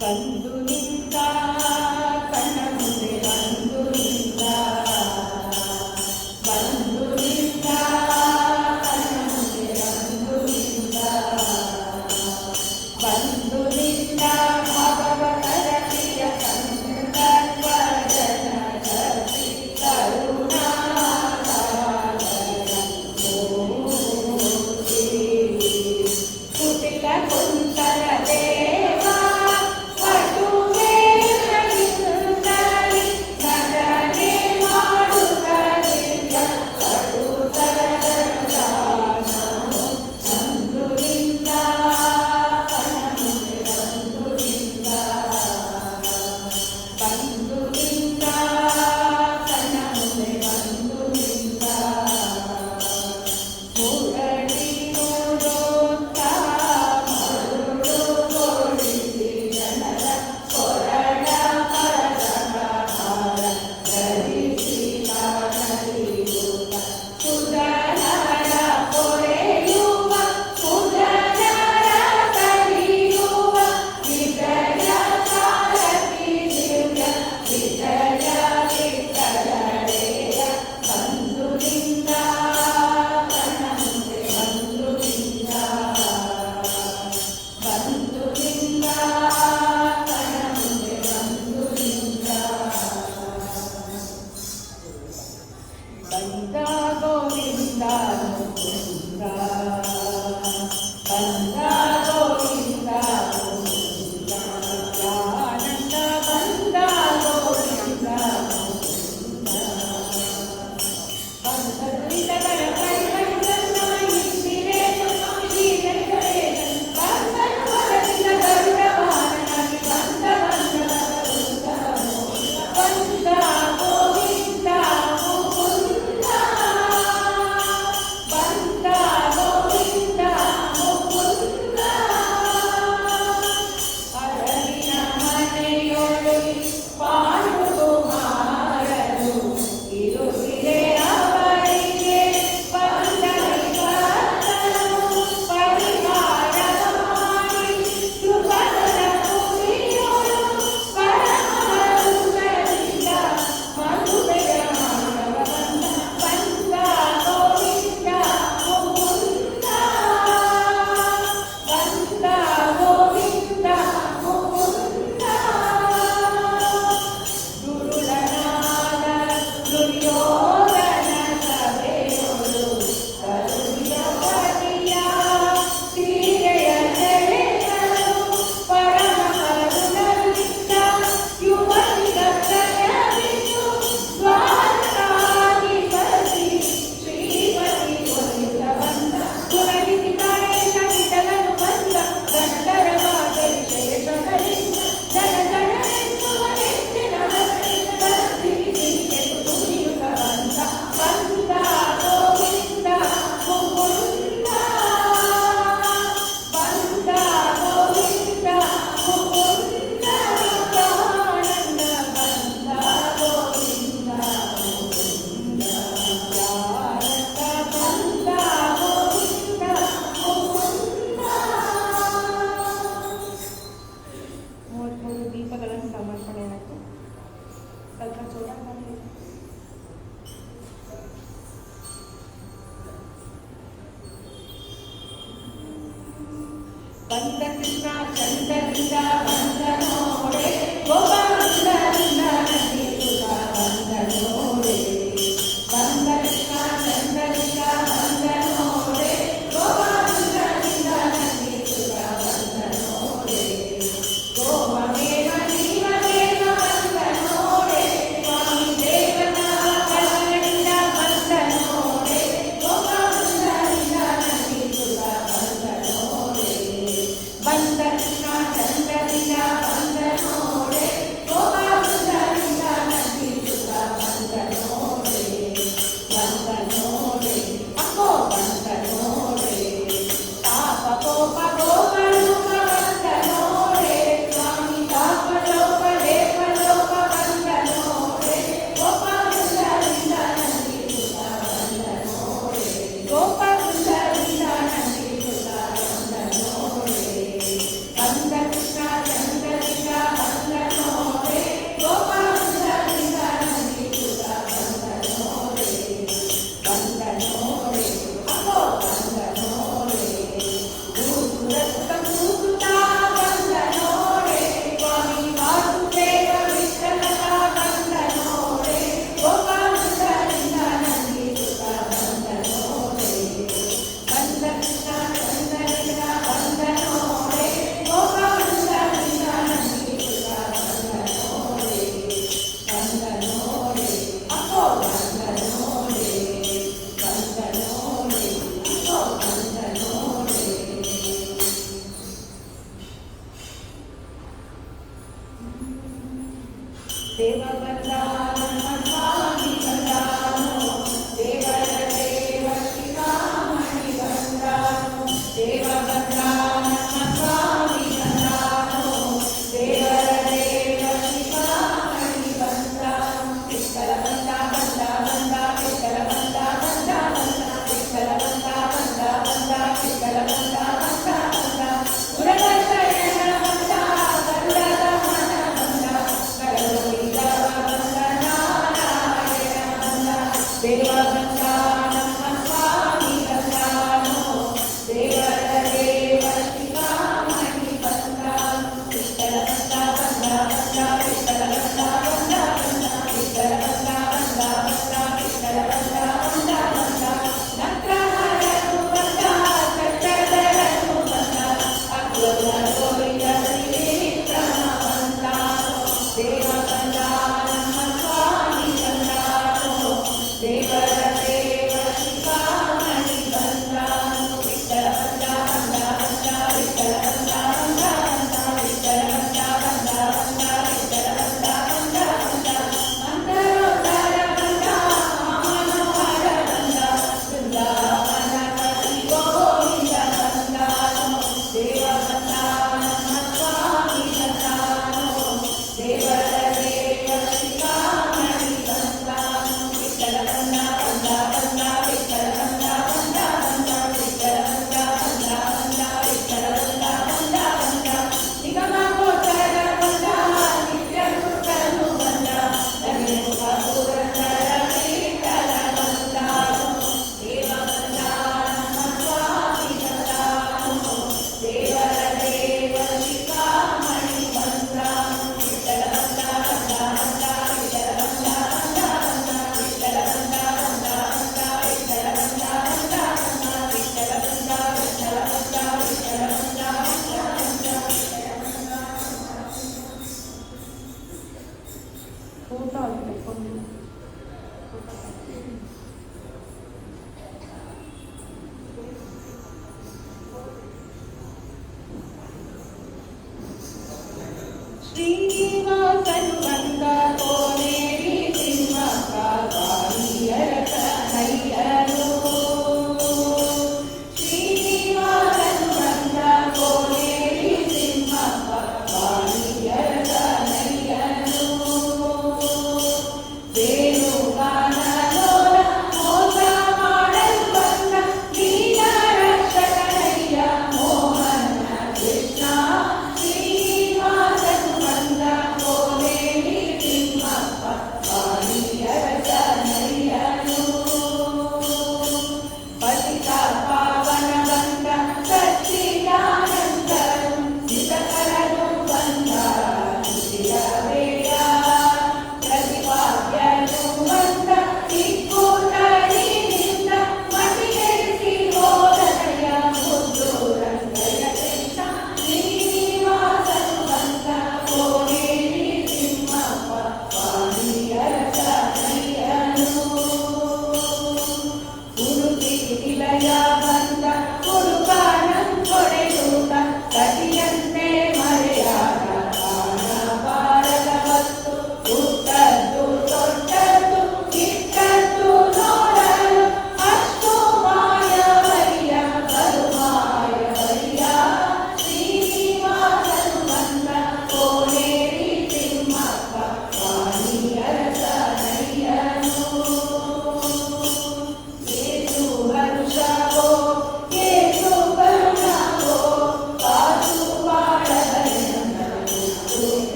ಬಂಧುನಿಂದ ಬಂದ ಕೃಷ್ಣ ಚಂದ್ರಲಿಂಗ ಬಂದ ನೋಡೆ ಗೋಪಾಲಲಿಂಗ ನಂದಿಸುತ ಬಂದ ನೋಡೆ ಬಂದ ಕೃಷ್ಣ ಚಂದ್ರಲಿಂಗ ಬಂದ ನೋಡೆ ಗೋಪಾಲಲಿಂಗ ನಂದಿಸುತ ಬಂದ ನೋಡೆ ಗೋಮದೇವ ಜೀವದೇವ ಬಂದ ನೋಡೆ ಸ್ವಾಮಿ ದೇವನ ಕಲ್ಲಡಿಂದ ಬಂದ ನೋಡೆ ಗೋಪಾಲಲಿಂಗ ನಂದಿಸುತ ಬಂದ ನೋಡೆ ಬಂದ ಕೃಷ್ಣ ಚಂದ್ರಲಿಂಗ ಬಂದ ನೋಡೆ ಗೋಪಾಲಲಿಂಗ ನಂದಿಸುತ ಬಂದ ನೋಡೆ ಅಕ್ಕೋ ಬಂದ ನೋಡೆ ಪಾಪ ಕೋಪ ಗೋಪಲೋಕ ಬಂದ ನೋಡೆ ಸ್ವಾಮಿ ಪಾಪ ಲೋಕ ಲೇಪ ಲೋಕ ಬಂದ ನೋಡೆ ಗೋಪಾಲಲಿಂಗ ನಂದಿಸುತ ಬಂದ ನೋಡೆ ಗೋಪಾಲಲಿಂಗ ನಂದಿಸುತ ಬಂದ ನೋಡೆ ಬಂದ ಕೃಷ್ಣ ಚಂದ್ರಲಿಂಗ ಬಂದ ನೋಡೆ ಗೋಪಾಲಲಿಂಗ ನಂದಿಸುತ ಬಂದ ನೋಡೆ ಅಕ್ಕೋ ಬಂದ ನೋಡೆ ಭೂಸುರಸುತ ಭೂಸುತ ಬಂದ ನೋಡೆ ಸ್ವಾಮಿ ವಾಸುದೇವ ವಿಠಲಕ ಬಂದ ನೋಡೆ ಗೋಪಾಲಲಿಂಗ ನಂದಿಸುತ ಬಂದ ನೋಡೆ ಬಂದ ಕೃಷ್ಣ ಚಂದ್ರಲಿಂಗ ಬಂದ ನೋಡೆ ಗೋಪಾಲಲಿಂಗ ನಂದಿಸುತ ಬಂದ ನೋಡೆ ಅಕ್ಕೋ ಬಂದ ನೋಡೆ ಅಕ್ಕೋ ಬಂದ ನೋಡೆ ದೇವ ಬಂದ ನಮ್ಮ ಸ್ವಾಮಿ ಬಂದಾನು ದೇವರ ದೇವ ಶಿಖಾಮಣಿ ಬಂದಾನು ದೇವ ಬಂದ ನಮ್ಮ ಸ್ವಾಮಿ ಬಂದಾನು ದೇವರ ದೇವ ಶಿಖಾಮಣಿ ಬಂದಾನು ವಿಠಲ ಬಂದ ಬಂದ ಬಂದ ವಿಠಲ ಬಂದ ಬಂದ ಬಂದ ವಿಠಲ ಬಂದ ಬಂದ ಬಂದ ವಿಠಲ ಬಂದ ಬಂದ ಬಂದ ಉರದ ಶರಣ ಬಂದ ಗರುಡದ ಮನ ಬಂದ ಗರುಡಿಗವ ಬಂದ ನಾರಾಯಣ ಬಂದ ದೇವ ಬಂದ ನಮ್ಮ ಸ್ವಾಮಿ ಬಂದಾನು ದೇವರ ದೇವ ಶಿಖಾಮಣಿ ಬಂದಾನು ವಿಠಲ ಬಂದ ಬಂದ ಬಂದ ವಿಠಲ ಬಂದ ಬಂದ ಬಂದ ವಿಠಲ ಬಂದ ಬಂದ ಬಂದ ವಿಠಲ ಬಂದ ಬಂದ ಬಂದ ನಕ್ರಹರನು ಬಂದ ಚಕ್ರಧರನು ಬಂದ ಅಗ್ರಜ ಗೋವಿಂದ ತ್ರಿವಿಕ್ರಮ ಬಂದಾನು ದೇವ ಬಂದ ನಮ್ಮ ಸ್ವಾಮಿ ಬಂದಾನು ದೇವರ ದೇವ ಶಿಖಾಮಣಿ ಬಂದಾನು ವಿಠಲ ಬಂದ ಬಂದ ಬಂದ ವಿಠಲ ಬಂದ ಬಂದ ಬಂದ ವಿಠಲ ಬಂದ ಬಂದ ಬಂದ ವಿಠಲ ಬಂದ ಬಂದ ಬಂದ ಮಂದರೋದರ ಬಂದ ಮನೋಹರ ಬಂದ ಬೃಂದಾವನ ಪತಿ ಗೋವಿಂದ ಬಂದಾನು ದೇವ ಬಂದ ನಮ್ಮ ಸ್ವಾಮಿ ಬಂದಾನು ದೇವರ ದೇವ ಶಿಖಾಮಣಿ ಬಂದಾನು ವಿಠಲ ಬಂದ ಬಂದ ಬಂದ ವಿಠಲ ಬಂದ ಬಂದ ಬಂದ ವಿಠಲ ಬಂದ ಬಂದ ಬಂದ ವಿಠಲ ಬಂದ ಬಂದ ಬಂದ ನಿಗಮ ಗೋಚರ ಬಂದ ನಿತ್ಯ ಸುತ್ತನು ಬಂದ ನವಿಮುಖ ಪುರಂದರ ವಿಠಲ ಬಂದಾನು ದೇವ ಬಂದ ನಮ್ಮ ಸ್ವಾಮಿ ಬಂದಾನು ದೇವರ ದೇವ ಶಿಖಾಮಣಿ ಬಂದಾನು ವಿಠಲ ಬಂದ ಬಂದ ಬಂದ ವಿಠಲ ಬಂದ ಬಂದ ಬಂದ ವಿಠಲ ಬಂದ ಬಂದ ಬಂದ ವಿಠಲ ಬಂದ ಬಂದ ಬಂದ ವಿಠಲ ಬಂದ ವಿಠಲ ಬಂದ ವಿಠಲ ಬಂದ ಫೋಟೋ ತೆಕ್ಕೊಂಡು ಶ್ರೀನಿವಾಸನು ಬಂದ ಕೋನೇರಿ ಸಿಂಹಕ್ಕ ಬಾಯಿಯರ ಕನಯ್ಯರು ಶ್ರೀನಿವಾಸನು ಬಂದ ಕೋನೇರಿ ಸಿಂಹಕ್ಕ ಬಾಯಿಯರ ಕನಯ್ಯರು ವೇಣುಗಾನಲೋಲ ಮೋಸ ಮಾಡಲು ಬಂದ ನೀಲ ರಕ್ಷಕನಯ್ಯ ಮೋಹನ ಕೃಷ್ಣ ಶ್ರೀನಿವಾಸನು ಬಂದ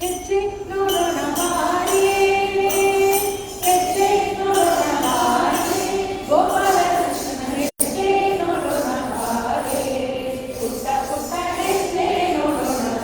ಹೆಜ್ಜೆ ನೋಡೋಣ ಬಾರಿಯೇ, ಹೆಜ್ಜೆ ನೋಡೋಣ ಬಾರಿಯೇ, ಗೋಪಾಲಕೃಷ್ಣನ ಹೆಜ್ಜೆ ನೋಡೋಣ ಬಾರಿಯೇ, ಪುಟ್ಟ ಪುಟ್ಟ ಹೆಜ್ಜೆ ನೋಡೋಣ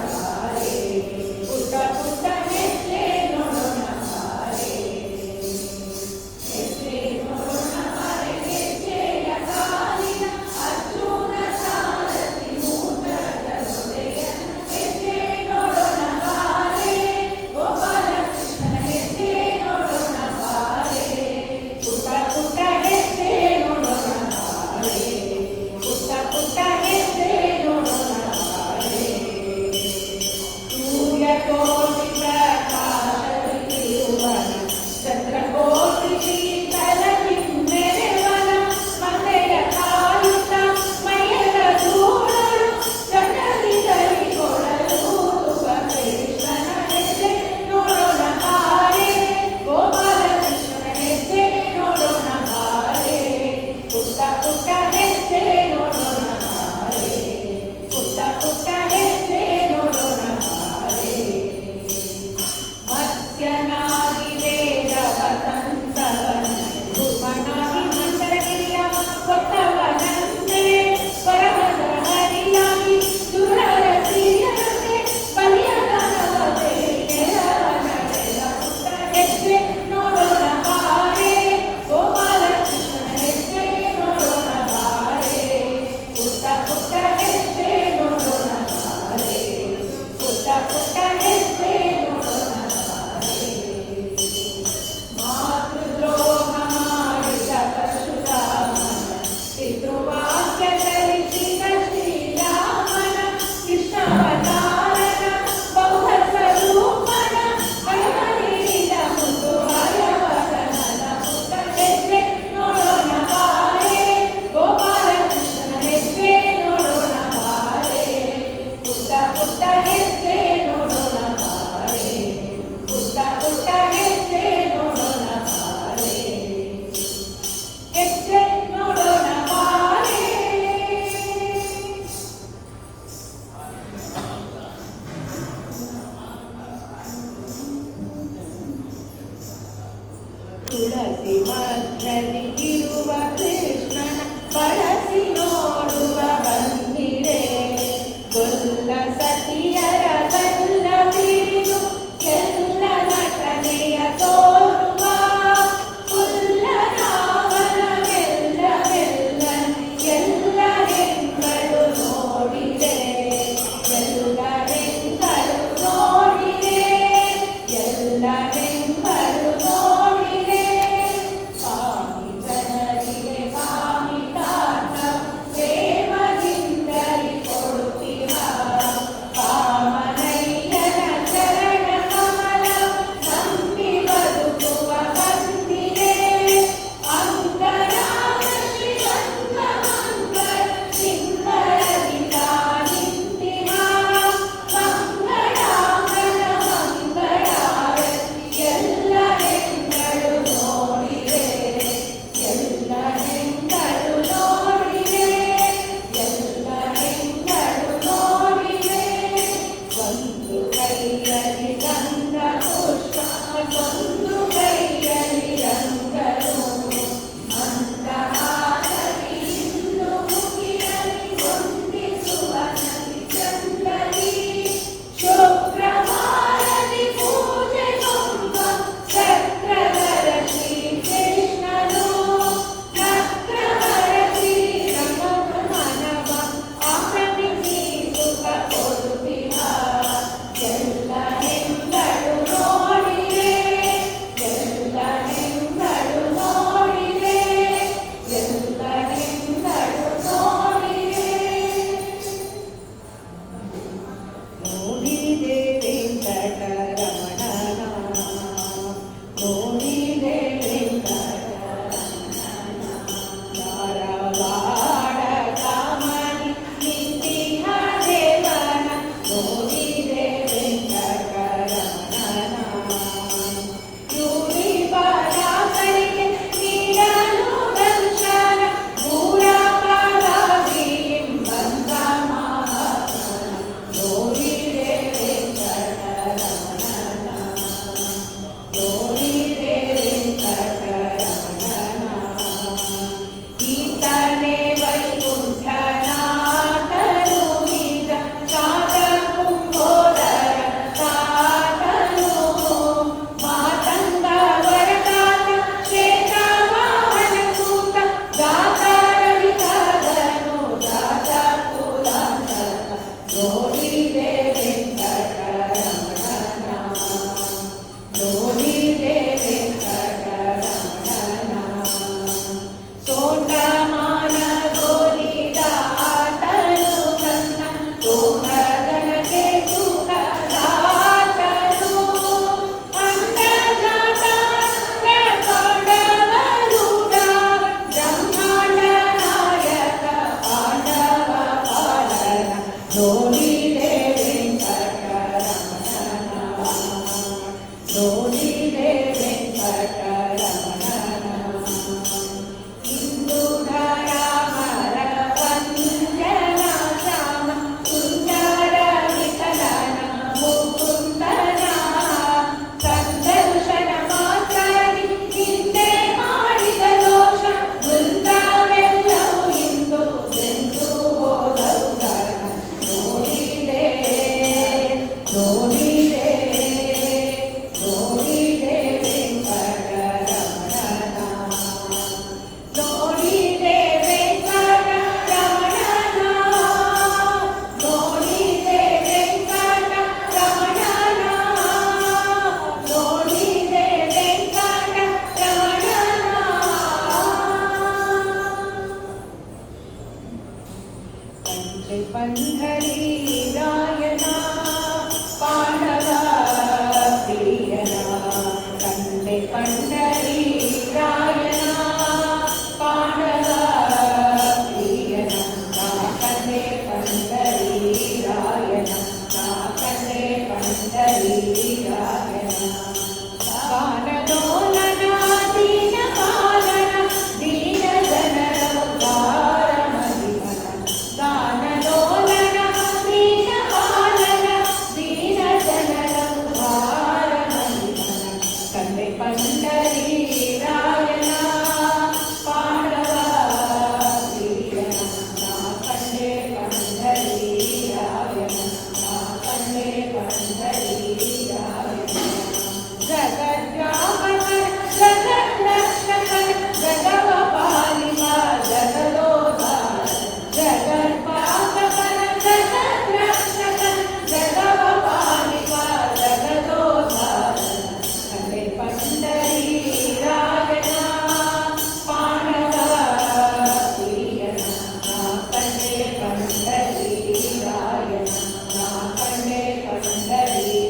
पंढरी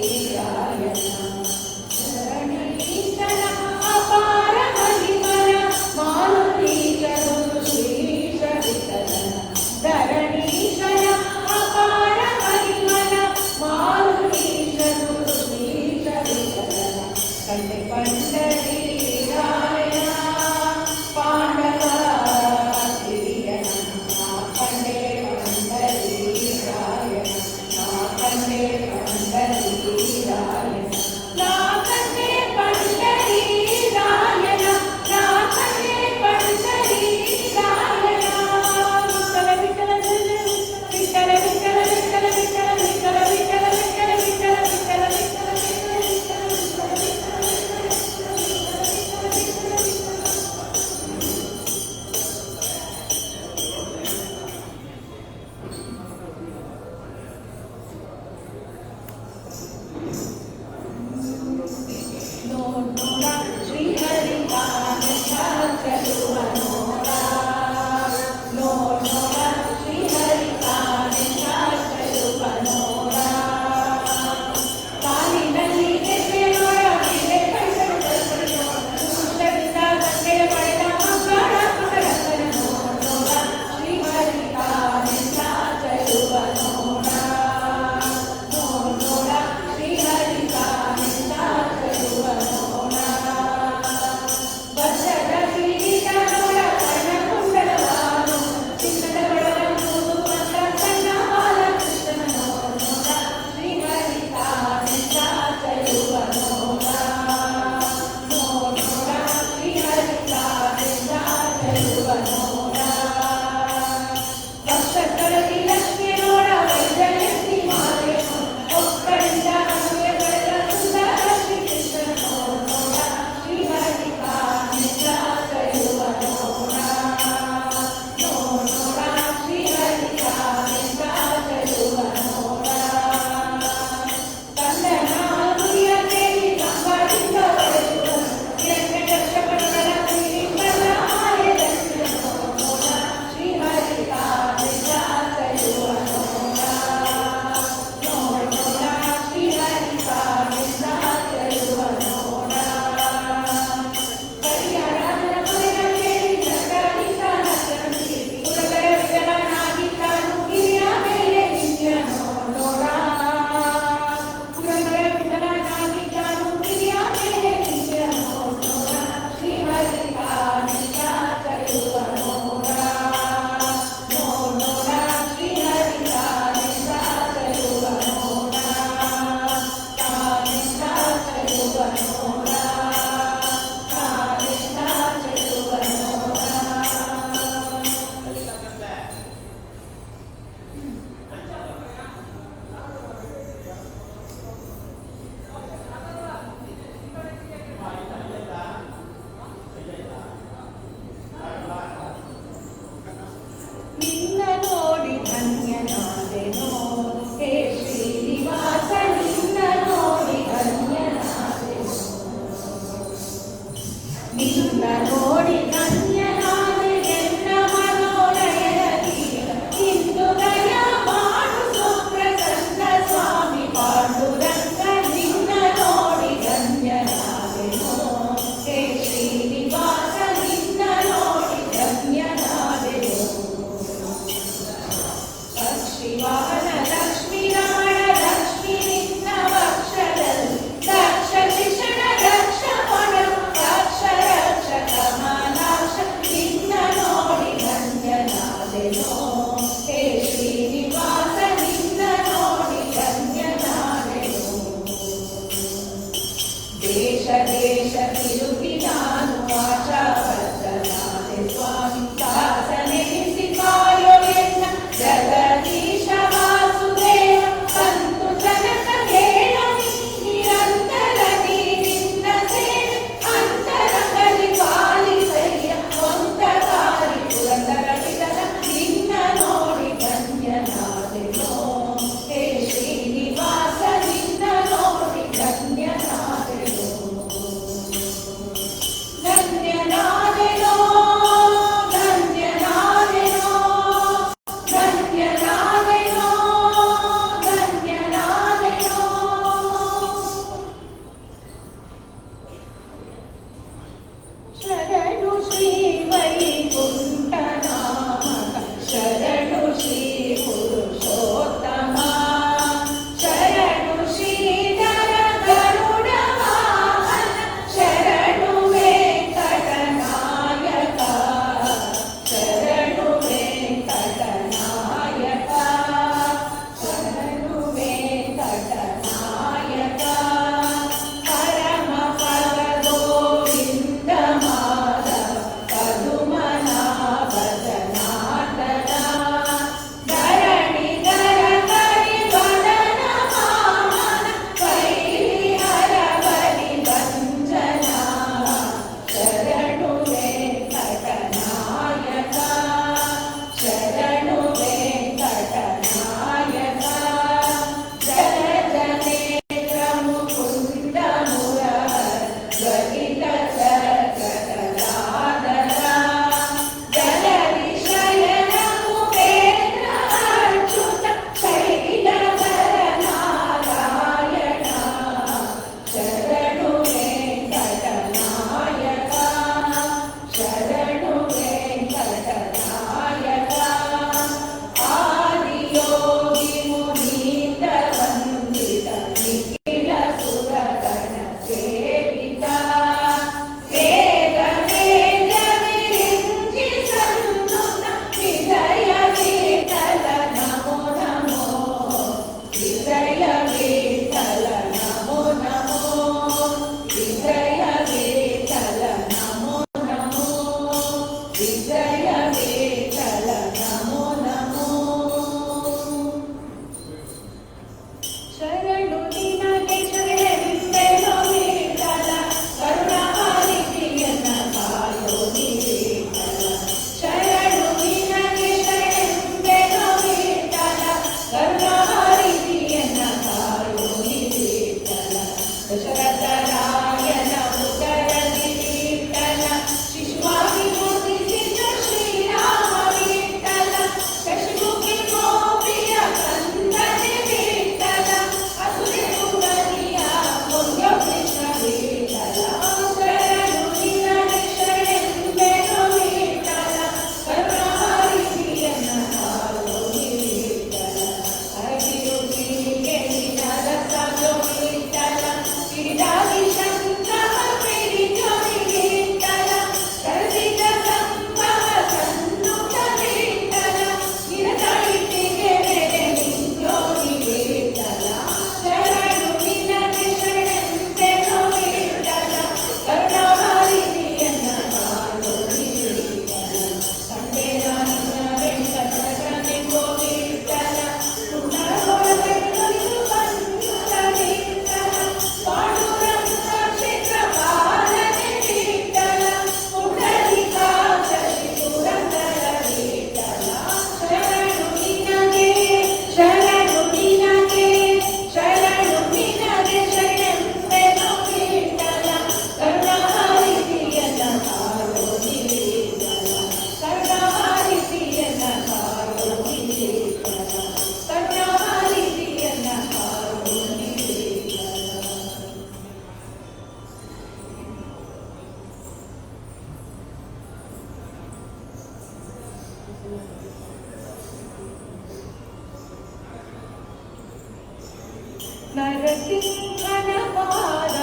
ನರಸಿಂಹನ ಪಾದ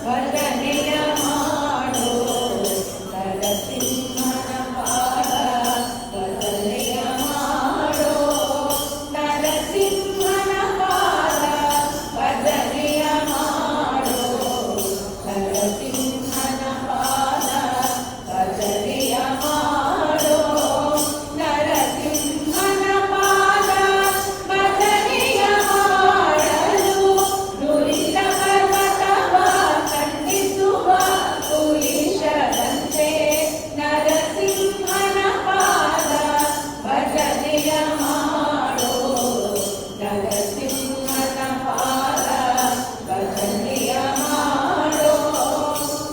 ಭಜನೆಯ ಮಾಡೋ ನರಸಿಂಹನ ಪಾದ ಭಜನೆಯ ಮಾಡೋ ನರಸಿಂಹನ ಪಾದ ಭಜನೆಯ ಮಾಡೋ ನರಸಿಂಹನ ಪಾದ ಭಜನೆಯ ಮಾಡೋ ನರಸಿಂಹನ ಪಾದ ಭಜನೆಯ ಮಾಡಲು ನುರಿತ ಪರ್ವತವ ಖಂಡಿಸುವ ಪುರುಷರಂತೆ ನರಸಿಂಹನ ಪಾದ ಭಜನೆಯ ಮಾಡೋ ನರಸಿಂಹನ ಪಾದ ಭಜನೆಯ ಮಾಡೋ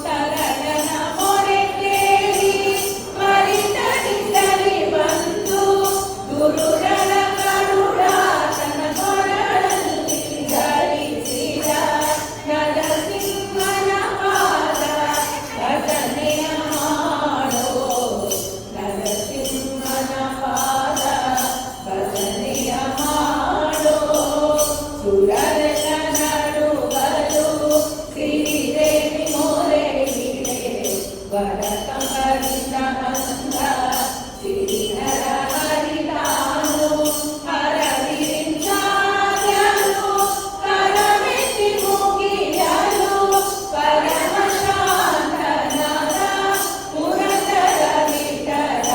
ತರಳನ ಮೊರೆ ಕೇಳಿ ಮರಿತಡಿಸಲಿ ಬಂದು ಗುರುಗಳ ಕರುಣ ತನ್ನ ಕೊರಳಲ್ಲಿ ಧರಿಸಿದ ನರಸಿಂಹನ ಪಾದ ಭಜನೆಯ ಮಾಡೋ ನರಸಿಂಹನ ಪಾದ ಭಜನೆಯ ಮಾಡೋ ಸುರರೆಲ್ಲ ನಡುಗಲು ಸಿರಿದೇವಿ ಮೊರೆಯಿಡೆ ಭರತ ಹರಿತ ಬಂದ ಸಿರಿನರ ಹರಿದಾನು ಹರವಿರಿಂಚಾರ್ಯನು ಕರಮೆತ್ತಿ ಮುಗಿಯಲು ಪರಮ ಶಾಂತನಾದ ಪುರಂದರ ವಿಠಲ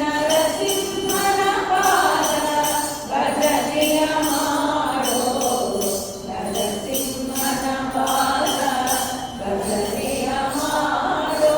ನರಸಿಂಹನ ಪಾದ ಭಜನೆಯ ಮಾಡೋ ನರಸಿಂಹನ ಪಾದ ಭಜನೆಯ ಮಾಡೋ.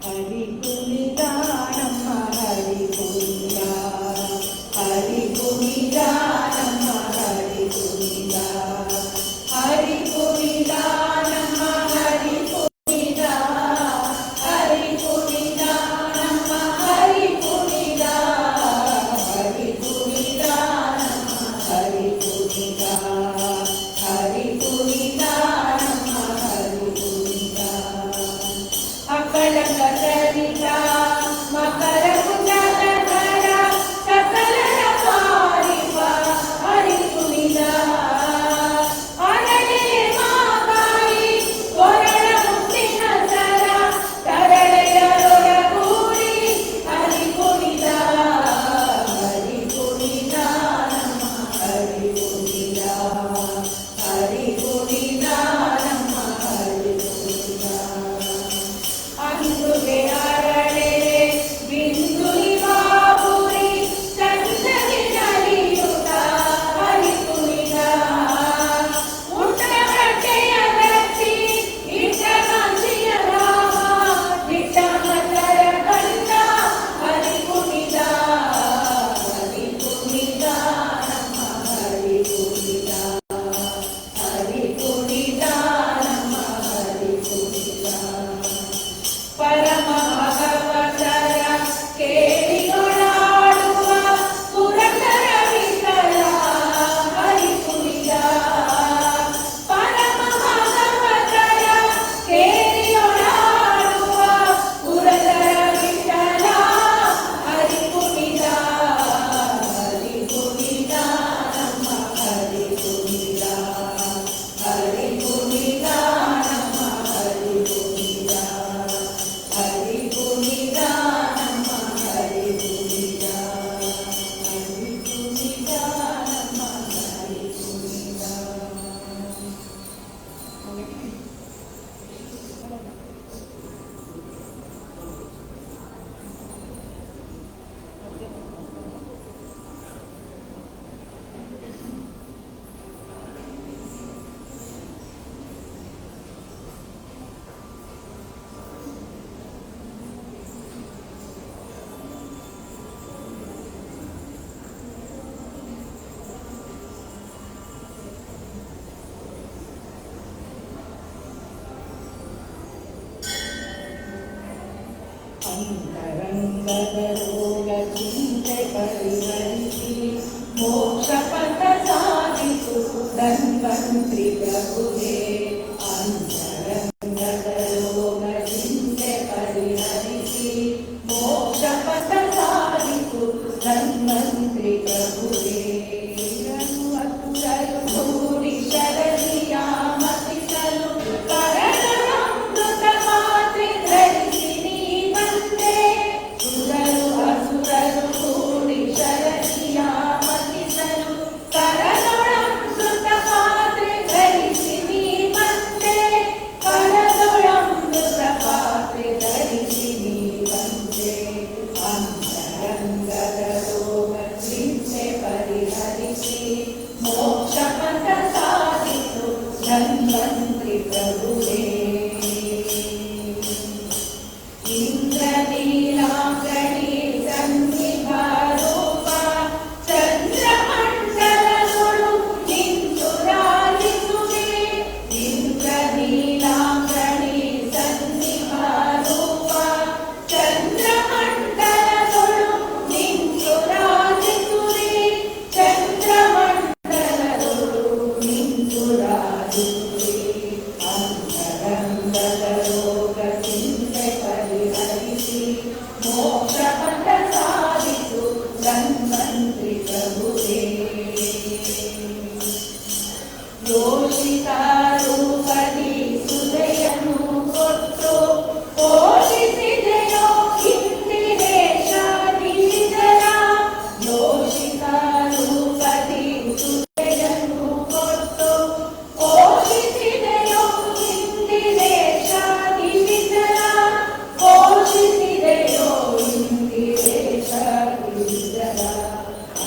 ಹರಿ ಕುಣಿದ ನಮ್ಮ ಹರಿ ಕುಣಿದ ಹರಿ ಕುಣಿದ ನಮ್ಮ ಹರಿ ಕುಣಿದ ಹರಿ ಕುಣಿದ ನಮ್ಮ ಹರಿ ಕುಣಿದ ಹರಿ ಕುಣಿದ ನಮ್ಮ ಹರಿ ಕುಣಿದ ಹರಿ ಕುಣಿದ ನಮ್ಮ ಹರಿ ಕುಣಿದ ಹರಿ ಕುಣಿದ ನಮ್ಮ ಹರಿ ಕುಣಿದ ಅಕಳಂಗ ಚರಿತ ಧನ್ವಂತ್ರಿ ಪ್ರಭುವೇ ಇಂದ್ರನೀಲಾಂಗಣಿ ಸನ್ನಿಭಾರೂಪ ಚಂದ್ರಮಂಡಲಗಳು ನಿಂತು ರಾಜಿಸುವೆ ಇಂದ್ರನೀಲಾಂಗಣಿ ಸನ್ನಿಭಾರೂಪ ಚಂದ್ರಮಂಡಲಗಳು ನಿಂತು ರಾಜಿಸುವೆ ಚಂದ್ರಮಂಡಲಗಳು ನಿಂತು ರಾಜಿಸುವೆ ಅಂತರಂಗದ ರೋಗ ಚಿಂತೆ ಪರಿಹರಿಸಿ ಮೋಕ್ಷ ಪಥ ಸಾಧಿಸು ಧನ್ವಂತ್ರಿ ಪ್ರಭುವೇ ಯೋಷಿತಾರೂಪದಿ ಸುದೆಯನ್ನು ಕೊಟ್ಟು ಪೋಷಿಸಿದೆಯೋ ಇಂದಿರೇಶ ನಿಜರ ಯೋಷಿತಾರೂಪದಿ ಸುದೆಯನ್ನು ಕೊಟ್ಟು ಪೋಷಿಸಿದೆಯೋ ಇಂದಿರೇಶ ನಿಜರ ಪೋಷಿಸಿದೆಯೋ ಇಂದಿರೇಶ ನಿಜರ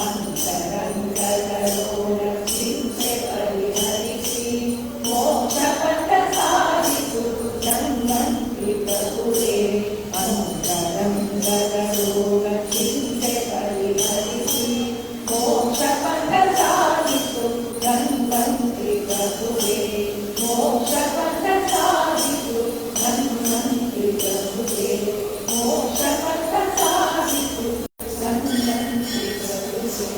ಅಂತರಂಗದ ರೋಗ ಚಿಂತೆ ಪರಿಹರಿಸಿ ಮೋಕ್ಷ ಪಥ ಸಾಧಿಸು ಧನ್ವಂತ್ರಿ ಪ್ರಭುವೇ ಅಂತರಂಗದ ರೋಗ ಚಿಂತೆ ಪರಿಹರಿಸಿ ಮೋಕ್ಷ ಪಥ ಸಾಧಿಸು ಧನ್ವಂತ್ರಿ ಪ್ರಭುವೇ ಮೋಕ್ಷ ಪಥ ಸಾಧಿಸು ಧನ್ವಂತ್ರಿ ಪ್ರಭುವೇ ಮೋಕ್ಷ ಪಥ ಸಾಧಿಸು ಧನ್ವಂತ್ರಿ ಪ್ರಭುವೇ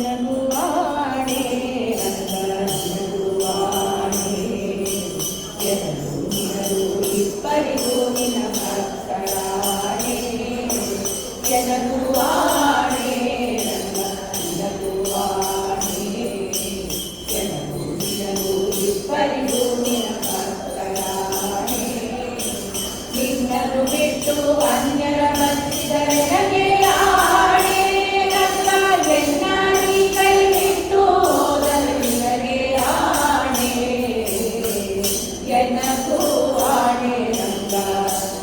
ಎನಗುವಾಣೆ ನಂದನಗುವಾಣೆ ಎನಗು ನಿನಗೂ ಇಬ್ಬರಿಗೂ ನಿನ ಭಕ್ತರಾಣೆ ಎನಗುವಾಣೆ ನಂದನಗುವಾಣೆ ಎನಗು ನಿನಗೂ ಇಬ್ಬರಿಗೂ ನಿನ ಭಕ್ತರಾಣೆ ನಿನ್ನನ್ನು ಬಿಟ್ಟು ಅನ್ಯರ ಬಂದಿದರೆ ನನಗೆ ಆಣೆ ನನ್ನ ಎನ್ನಾಡಿ ಕೈ ಬಿಟ್ಟು ಹೋದರೆ ನಿನಗೆ ಆಣೆ ಎನಗೂ ಆಣೆ ನಂಗ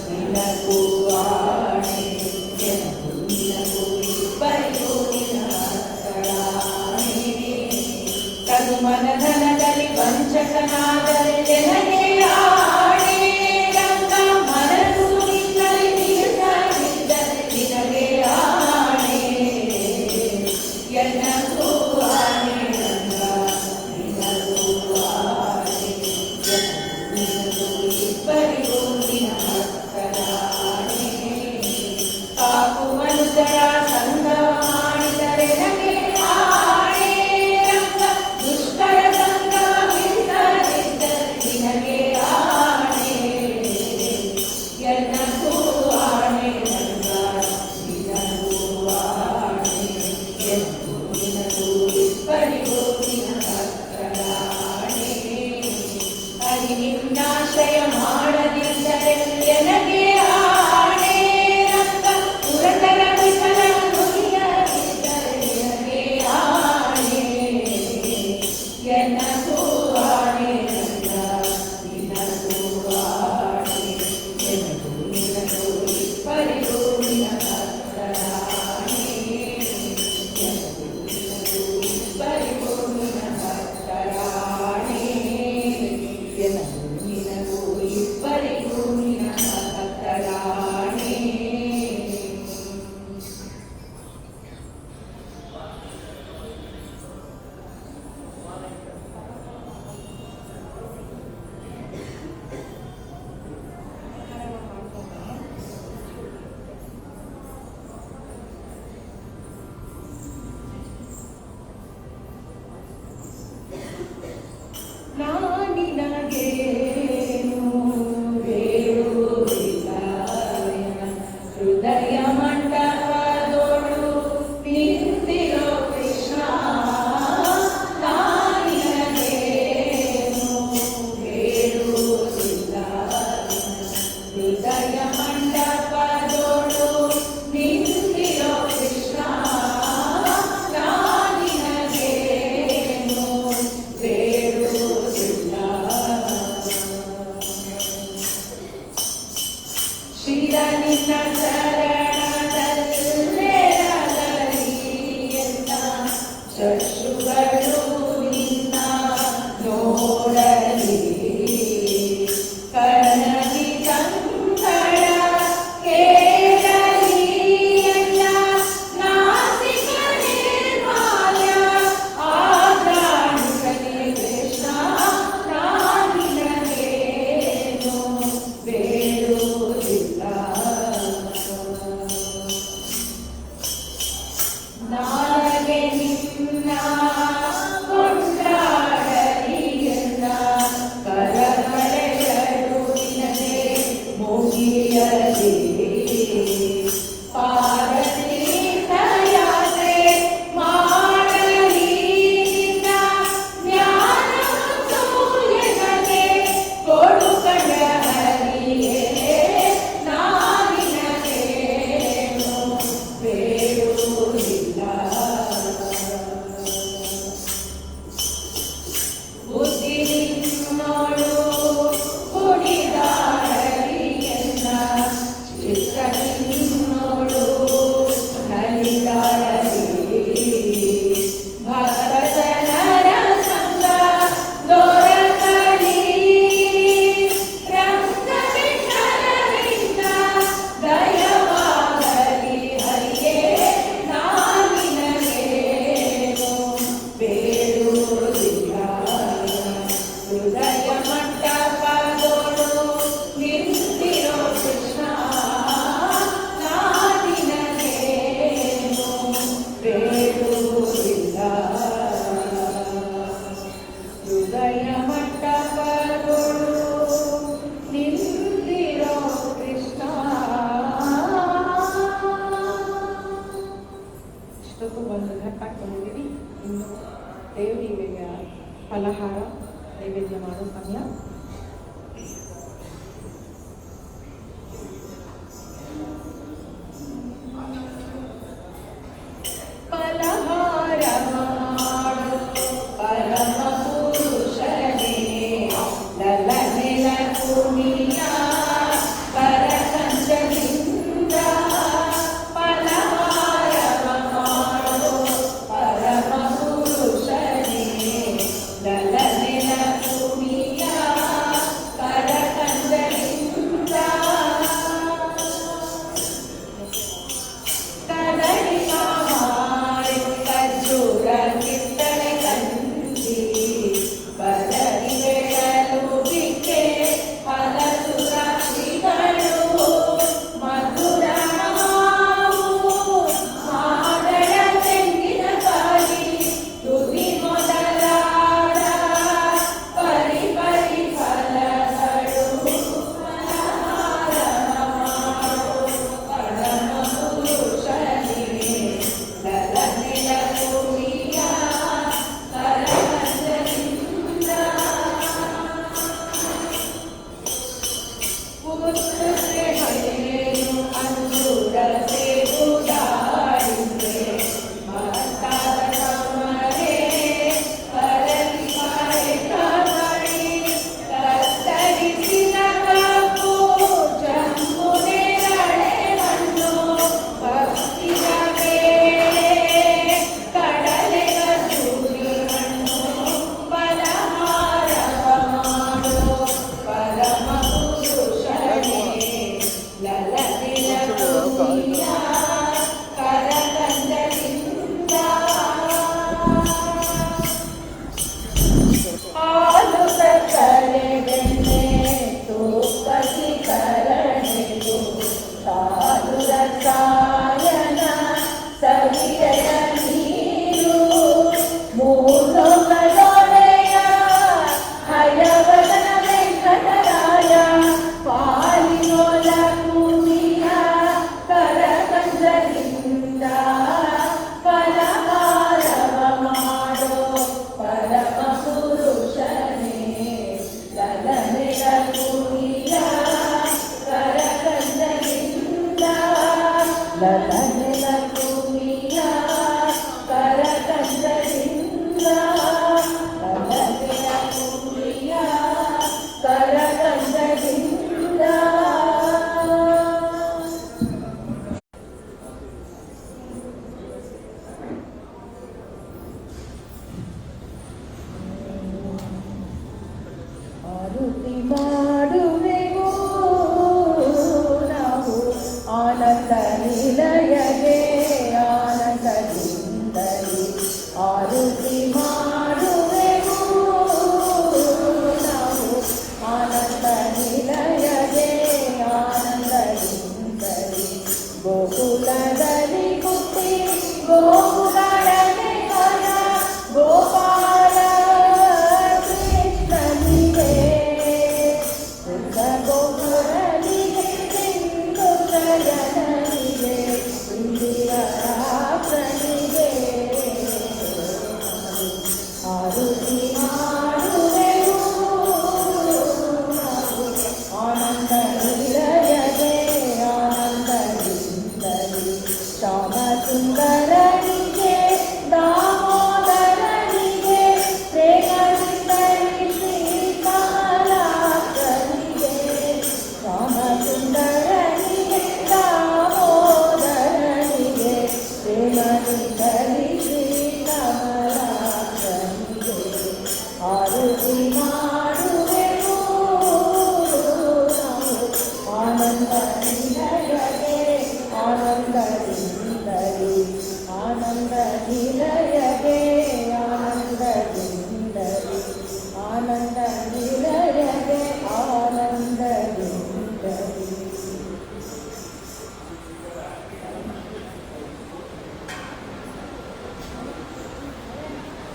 ನಿನಗೂ ಆಣೆ ಎನಗೂ ನಿನಗೂ ಇಬ್ಬರಿಗೂ ನಿನ ಭಕ್ತರಾಣೆ ಕದುಮನ ಧನದಲ್ಲಿ ವಂಚಕನಾದರೆ ನನಗೆ ಆಣೆ ರಂಗ ಮನಸ್ಸು ನಿನ್ನಲ್ಲಿ ನಿಲ್ಲಿಸದಿದ್ದರೆ ನಿನಗೆ ಆಣೆ ಎನಗೂ ಆಣೆ ರಂಗ ನಿನಗೂ ಆಣೆ ಎನಗೂ ನಿನಗೂ ಇಬ್ಬರಿಗೂ ನಿನ ಭಕ್ತರಾಣೆ ಕಾಕು ಮನುಜರ ಸಂಗವ ಮಾಡಿದರೆ ನನಗೆ ಆಣೆ ರಂಗ ದುಷ್ಟರ ಸಂಗವ ಬಿಡಿಸದಿದ್ದರೆ ನಾಳೆಗೆ ನಿನ್ನ ಕೊಂಡಾಡಲಿ ಎನ್ನ ಕರಗಳೆರಡು ನಿನಗೆ ಮುಗಿಯಲಿ ಪಾದತೀರ್ಥಯಾತ್ರೆ ಮಾಡಲಿ ನಿನ್ನ ಜ್ಞಾನವನ್ನು ಎನಗೆ ಕೊಡು ಕಣಹರಿಯೇ ನಾನಿನಗೇನು ಬೇಡುವುದಿಲ್ಲ ಬುದ್ಧಿ ನಿನ್ನೋಳು ಕುಣಿದಾಡಲಿ ಎನ್ನ ಚಿತ್ತ ನಿನ್ನೋಳು ನಲಿದಾಡಲಿ ಭಕ್ತಜನರ ಸಂಗ ದೊರಕಲಿ ರಂಗವಿಠಲರಿಂದ ದಯವಾಗಲಿ ಹರಿಯೇ ನಾನಿನಗೇನು ಬೇಡುವುದಿಲ್ಲ ಹೃದಯ ಮಂಟಪದೋಳು ನಿಂತಿರೋ ಕೃಷ್ಣ ನಾನಿನಗೇನು ಬೇಡುವುದಿಲ್ಲ ಹೃದಯ ಮಂಟಪದೋಳು ನಿಂತಿರೋ ಕೃಷ್ಣ. ಇಷ್ಟಕ್ಕೂ ಒಂದು ಘಟ್ಟ ಹಾಕೊಂಡಿದ್ದೀವಿ. ಇನ್ನು ದೇವರಿಗೆ ಫಲಹಾರ ನೈವೇದ್ಯ ಮಾಡೋ ಸಮಯ. ಫಲಹಾರ ಮಾಡು ಪರಮ ಪುರುಷನೇ ಲಲನೆಲ ಕುಣಿಯ ಕರಕಂಚದಿಂದ ಫಲಹಾರ ಮಾಡು ಪರಮ ಪುರುಷನೇ ಲಲನೆಲ ಕುಣಿಯ ಕರಕಂಚದಿಂದ ಕದಳಿ ಮಾಮಾರಿ ಖರ್ಜೂರ ಕಿತ್ತಳೆ ಕಂಚಿ ಬದಲಿ ಬೆಳಲು ಬಿಕ್ಕೆ ಹಲಸು ರಾಶಿಗಳು ಮಧುರ ಮಾವು ಮಾಡಳ ತೆಂಗಿನಕಾಯಿ ತುದಿ ಮೊದಲಾದ ಪರಿ ಪರಿ ಫಲಗಳು ಫಲಹಾರ ಮಾಡು ಪರಮ ಪುರುಷನೇ ಲಲನೆಲ ಕುಣಿಯ ಕರಕಂಚದಿಂದ ಪುಸ್ತಕೆ ಹಳೆಯು ಅಂಜೂರ ಸೇಬು ದಾಳಿಂಬೆ ಮತ್ತಾದ ಸಮರೆ ಕರಗಿ ಬಾಳೆ ಕಬಳಿ ಕತ್ತರಿಸಿದ ಕಬ್ಬು ಜಂಬು ನೇರಳೆ ಹಣ್ಣು ಭಕ್ತಿಯ ಬೇಳೆ ಕಡಲೆ ಕಸ್ತೂರಿ ಹಣ್ಣು ಫಲಹಾರವ ಮಾಡು ಪರಮ ಪುರುಷನೇ ಲಲನೆಲ ಕುಣಿಯ ಕರಕಂಚದಿಂದ ಹಾಲು ಸಕ್ಕರೆ ಬೆಣ್ಣೆ ತುಪ್ಪಸಿ ಕರಣೆದು ಸಾಧು ರಸಾಯನ ಸವಿಯಯ ನೀರು ಮೂಲೊಡೆಯ ಹಯವದನ ವೆಂಕಟರಾಯ ಪಾಲಿನೊಲ ಕುಣಿಯ ಕರಕಂಚದಿಂದ ಫಲಹಾರವ ಮಾಡೋ ಪರಮ ಪುರುಷನೇ ಲಲನೆಲ ಕುಣಿಯ ಕರಕಂಚದಿಂದ ಲಲನೆಲ ಕುಣಿಯ ಕರಕಂಚದಿಂದ ಲಲನೆಲ ಕುಣಿಯ ಕರಕಂಚದಿಂದ. ಆರತಿ ಮಾಡುವೆವು ನಾವು ಆನಂದ ನಿಲಯಗೆ ಆನಂದದಿಂದಲೇ ಆರತಿ ಮಾಡುವೆವು ನಾವು ಆನಂದ ನಿಲಯಗೆ ಆನಂದದಿಂದಲೇ ಗೋಕುಲದಲ್ಲಿ ಹುಟ್ಟಿ ಗೋಕುಲ ನಿಲಯಗೆ ಆನಂದದಿಂದಲೇ ಆನಂದ ನಿಲಯಗೆ ಆನಂದದಿಂದಲೇ.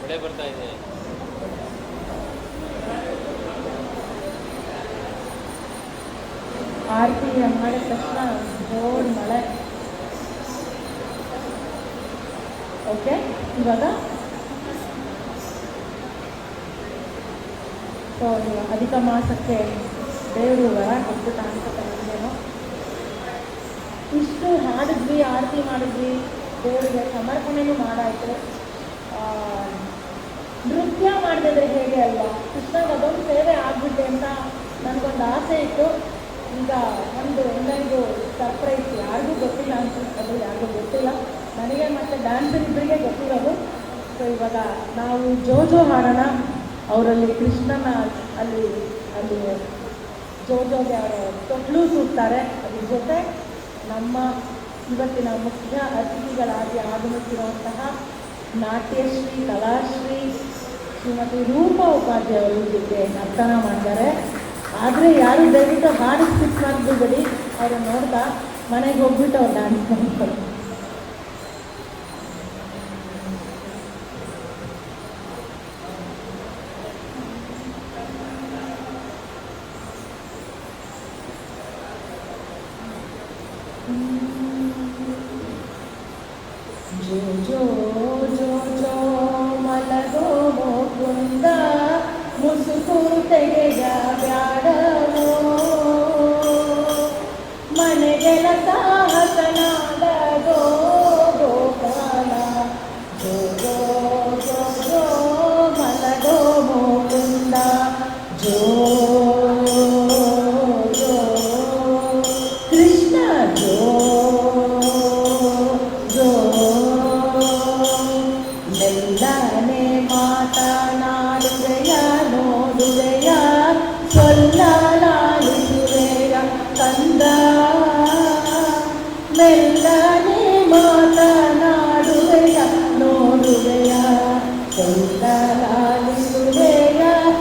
ಮಳೆ ಬರ್ತಾ ಇದೆ. ಆರತಿ ಮಾಡಿದ ತಕ್ಷಣ ಜೋರು ಮಳೆ. ಓಕೆ, ಇವಾಗ ಸೊ ಅಧಿಕ ಮಾಸಕ್ಕೆ ದೇವರು ವರ ಕೊಟ್ಬಿಟ್ಟು ಅನ್ಸುತ್ತೆ ನಮಗೇನು. ಇಷ್ಟು ಹಾಡಿದ್ವಿ, ಆರತಿ ಮಾಡಿದ್ವಿ, ದೇವರಿಗೆ ಸಮರ್ಪಣೆನೂ ಮಾಡಾಯಿತು. ನೃತ್ಯ ಮಾಡಿದ್ರೆ ಹೇಗೆ ಅಲ್ವಾ, ಕೃಷ್ಣಗೆ ಅದೊಂದು ಸೇವೆ ಆಗ್ಬಿಟ್ಟೆ ಅಂತ ನನಗೊಂದು ಆಸೆ ಇತ್ತು. ಈಗ ಒಂದು ಎಲ್ಲರಿಗೂ ಸರ್ಪ್ರೈಸ್, ಯಾರಿಗೂ ಗೊತ್ತಿಲ್ಲ ಅಂತ, ಅದು ಯಾರಿಗೂ ಗೊತ್ತಿಲ್ಲ, ನನಗೆ ಮತ್ತು ಡ್ಯಾನ್ಸರ್ ಇಬ್ಬರಿಗೆ ಗೊತ್ತಿರೋದು. ಸೊ ಇವಾಗ ನಾವು ಜೋಜೋ ಹಾಡೋಣ. ಅವರಲ್ಲಿ ಕೃಷ್ಣನ ಅಲ್ಲಿ ಅಲ್ಲಿ ಜೋಜೋಗೆ ಅವರು ತೊಟ್ಲು ಸುಡ್ತಾರೆ. ಅದ್ರ ಜೊತೆ ನಮ್ಮ ಇವತ್ತಿನ ಮುಖ್ಯ ಅತಿಥಿಗಳಾಗಿ ಆಗಮಿಸಿರುವಂತಹ ನಾಟ್ಯಶ್ರೀ ಕಲಾಶ್ರೀ ಶ್ರೀಮತಿ ರೂಪಾ ಉಪಾಧ್ಯಾಯ ಅವರು ಜೊತೆ ನರ್ತನ ಮಾಡ್ತಾರೆ. ಆದರೆ ಯಾರು ದಯವಿಟ್ಟು ಹಾಡು ಸ್ಕಿಪ್ ಮಾಡಿಬಿಡಿ, ಅವರು ನೋಡ್ತಾ ಮನೆಗೆ ಹೋಗ್ಬಿಟ್ಟು ಅವ್ರು ಡ್ಯಾನ್ಸ್ ಮಾಡ್ತಾರೆ. ಜೋ ಜೋ ಜೋ ಜೋ ಮಲಗೋ ಮುಕುಂದ ಮುಸುಕು ತೆಗೆಯ ಬ್ಯಾಡವೋ ಮನೆಗೆಲಸ ಹಸನಾದ ಗೋ ಗೋಪಾಲ. ಜೋ ಜೋ ಜೋ ಜೋ ಮಲಗೋ ಮುಕುಂದ ಜೋ ಜೋ ಕೃಷ್ಣ ಜೋ ಜೋ ಮೆಲ್ಲನೆ ಮಾತನಾಡುವೆಯ ನೋಡುವೆಯ ಸೊಲ್ಲಲಾಡಿಸುವೆಯ ಕಂದ. ಮೆಲ್ಲನೆ ಮಾತನಾಡುವೆಯ ನೋಡುವೆಯ ಸೊಲ್ಲಲಾಡಿಸುವೆಯ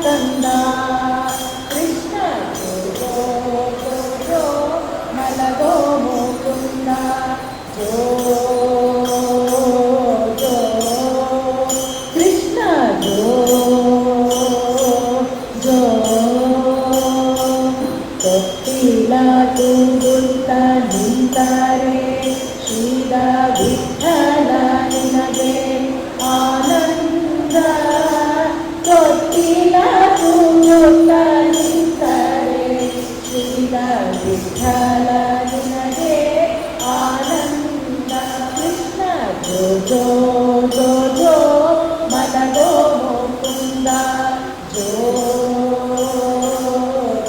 ಕಂದ. ಕೃಷ್ಣ ಜೋ ಜೋ ಜೋ ಮಲಗೋ ಮುಕುಂದ ಜೋ ಜೋ ಕೃಷ್ಣ ಜೋ ಜೋ. ತೊಟ್ಟಿಲ ತೂಗುತ್ತ ನಿಂತರೆ ಶ್ರೀದ ವಿಠಲ ನಿನಗೆ ಆನಂದ. ತೊಟ್ಟಿಲ ತೂಗುತ್ತ ನಿಂತರೆ ಶ್ರೀದ ವಿಠಲ ನಿನಗೆ ಆನಂದ. ಕೃಷ್ಣ ಜೋ ಜೋ ಜೋ ಜೋ ಮಲಗೋ ಮುಕುಂದ ಜೋ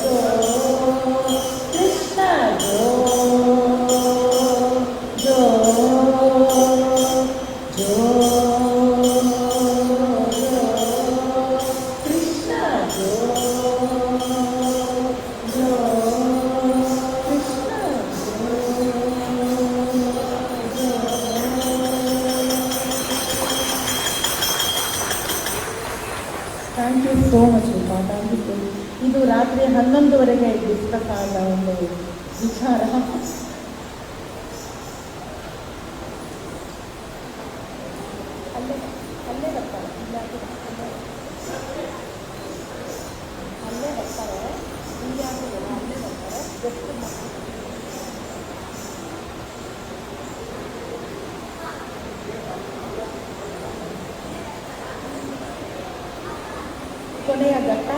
ಜೋ ಕೃಷ್ಣ ಜೋ ಜೋ ಜೋ ಜೋ ಕೃಷ್ಣ ಜೋ ಜೋ ಕೃಷ್ಣ ಜೋ thank you so much Rupa, thank you. ಇದು ರಾತ್ರಿ 11ವರೆಗೆ ಡಿಸ್ಕಸ್ ಆದ ಒಂದು ವಿಚಾರ. ಅಲ್ಲೇ ಅಲ್ಲೇ ಬರ್ತಾರೆ, ಅಲ್ಲೇ ಬರ್ತಾರೆ, ಇಲ್ಲಿ ಆಗಿಲ್ಲ, ಅಲ್ಲೇ ಬರ್ತಾರೆ. ಜಸ್ಟ್ ಕೊನೆಯ ಘಟ್ಟ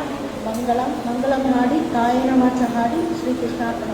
ಮಂಗಳಂ. ಮಂಗಳಂ ಹಾಡಿ ಕಾಯನ ವಾಚ ಹಾಡಿ ಶ್ರೀಕೃಷ್ಣಾರ್ಪಣ